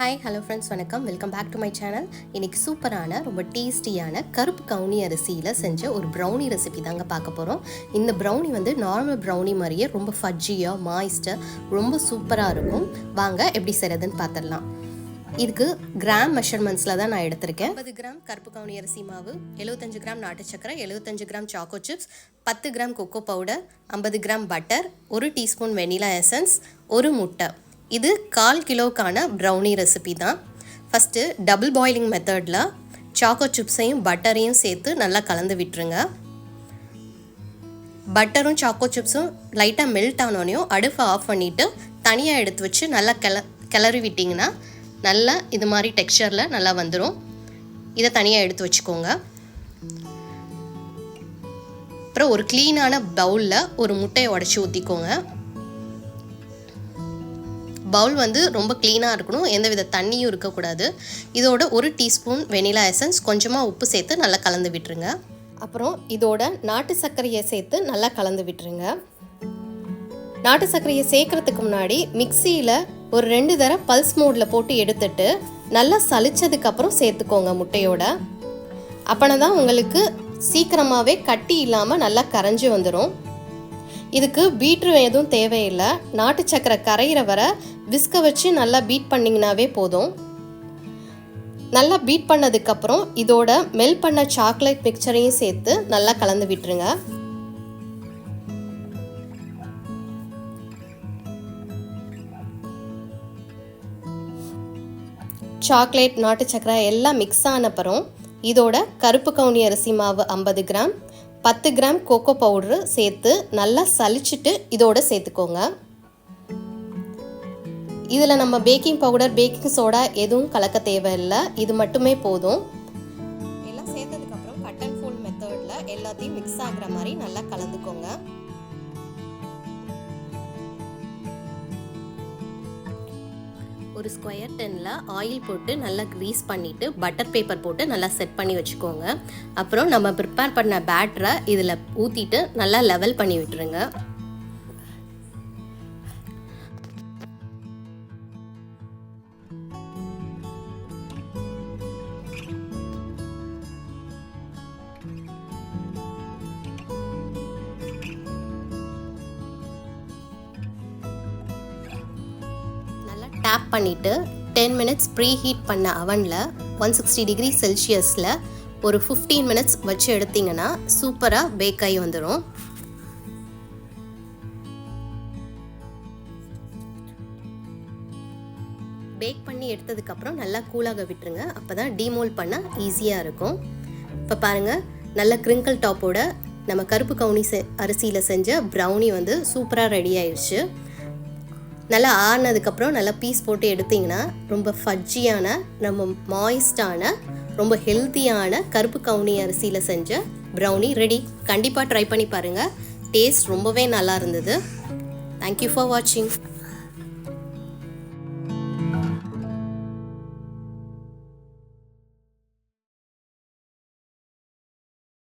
Hi hello friends, வணக்கம். Welcome back to my channel. இன்றைக்கி சூப்பரான ரொம்ப டேஸ்டியான கருப்பு கவுனி அரிசியில் செஞ்ச ஒரு ப்ரௌனி ரெசிபி தாங்க பார்க்க போகிறோம். இந்த ப்ரௌனி வந்து நார்மல் ப்ரௌனி மாதிரியே ரொம்ப ஃபட்ஜியாக மாய்ஸ்டாக ரொம்ப சூப்பராக இருக்கும். வாங்க எப்படி செய்கிறதுன்னு பார்த்துடலாம். இதுக்கு கிராம் மெஷர்மெண்ட்ஸில் தான் நான் எடுத்திருக்கேன். 50 கிராம் கருப்பு கவுனி அரிசி மாவு, 75 கிராம் நாட்டு சக்கரை, 75 gram choco chips, 10 gram cocoa powder, 50 gram butter, 1 teaspoon vanilla essence, 1 முட்டை. இது 1/4 கிலோக்கான ப்ரௌனி ரெசிபி தான். ஃபஸ்ட்டு டபுள் பாயிலிங் மெத்தடில் சாக்கோ சிப்ஸையும் பட்டரையும் சேர்த்து நல்லா கலந்து விட்டுருங்க. பட்டரும் சாக்கோ சிப்ஸும் லைட்டாக மெல்ட் ஆனோனையும் அடுப்பை ஆஃப் பண்ணிவிட்டு தனியாக எடுத்து வச்சு நல்லா கிளறி விட்டிங்கன்னா நல்லா இது மாதிரி டெக்ஸ்சரில் நல்லா வந்துடும். இதை தனியாக எடுத்து வச்சுக்கோங்க. அப்புறம் ஒரு க்ளீனான பவுலில் ஒரு முட்டையை உடச்சி ஊற்றிக்கோங்க. பவுல் வந்து ரொம்ப க்ளீனாக இருக்கணும், எந்த வித தண்ணியும் இருக்கக்கூடாது. இதோட 1 டீஸ்பூன் வெனிலா எசன்ஸ், கொஞ்சமாக உப்பு சேர்த்து நல்லா கலந்து விட்டுருங்க. அப்புறம் இதோட நாட்டு சர்க்கரையை சேர்த்து நல்லா கலந்து விட்டுருங்க. நாட்டு சர்க்கரையை சேர்க்கறதுக்கு முன்னாடி மிக்சியில் ஒரு 2 தடவை பல்ஸ் மோடில் போட்டு எடுத்துட்டு நல்லா சலிச்சதுக்கப்புறம் சேர்த்துக்கோங்க முட்டையோட. அப்போனா தான் உங்களுக்கு சீக்கிரமாகவே கட்டி இல்லாமல் நல்லா கரைஞ்சி வந்துடும். இதுக்கு பீட்ரு எதுவும் தேவையில்லை. நாட்டு சக்கரை கரையிற வரை விஸ்க வச்சு நல்லா பீட் பண்ணிங்கனாவே போதும். நல்லா பீட் பண்ணதுக்கப்புறம் இதோட மெல்ட் பண்ண சாக்லேட் மிக்சரையும் சேர்த்து நல்லா கலந்து விட்டுருங்க. சாக்லேட் நாட்டு சக்கரை எல்லாம் மிக்ஸ் ஆன அப்புறம் இதோட கருப்பு கவுனி அரிசி மாவு 50 கிராம், 10 கிராம் கோகோ பவுடரு சேர்த்து நல்லா சலிச்சுட்டு இதோட சேர்த்துக்கோங்க. இதில் நம்ம பேக்கிங் பவுடர், பேக்கிங் சோடா எதுவும் கலக்க தேவையில்லை, இது மட்டுமே போதும். எல்லாம் சேர்த்ததுக்கப்புறம் கட் அண்ட் ஃபோல்ட் மெத்தடில் எல்லாத்தையும் மிக்ஸ் ஆகிற மாதிரி நல்லா கலந்துக்கோங்க. ஒரு ஸ்கொயர் டென்னில் ஆயில் போட்டு நல்லா க்ரீஸ் பண்ணிவிட்டு பட்டர் பேப்பர் போட்டு நல்லா செட் பண்ணி வச்சுக்கோங்க. அப்புறம் நம்ம ப்ரிப்பேர் பண்ண பேட்டரை இதில் ஊற்றிட்டு நல்லா லெவல் பண்ணி விட்டுருங்க. டேப் பண்ணிவிட்டு 10 மினிட்ஸ் ப்ரீ ஹீட் பண்ண அவனில் 160 டிகிரி செல்சியஸில் ஒரு 15 மினிட்ஸ் வச்சு எடுத்திங்கன்னா சூப்பராக பேக் ஆகி வந்துடும். பேக் பண்ணி எடுத்ததுக்கப்புறம் நல்லா கூலாக விட்டுருங்க. அப்போ தான் டீமோல்ட் பண்ண ஈஸியாக இருக்கும். இப்போ பாருங்கள், நல்ல கிரிங்கிள் டாப்போட நம்ம கருப்பு கவுனி அரிசியில் செஞ்ச ப்ரௌனி வந்து சூப்பராக ரெடி ஆயிடுச்சு. நல்லா ஆறுனதுக்கப்புறம் நல்லா பீஸ் போட்டு எடுத்திங்கன்னா ரொம்ப ஃபட்ஜியான, ரொம்ப மாய்ஸ்டான, ரொம்ப ஹெல்த்தியான கருப்பு கவுனி அரிசியில் செஞ்ச ப்ரௌனி ரெடி. கண்டிப்பாக ட்ரை பண்ணி பாருங்கள். டேஸ்ட் ரொம்பவே நல்லா இருந்தது. தேங்க்யூ ஃபார் வாட்சிங்.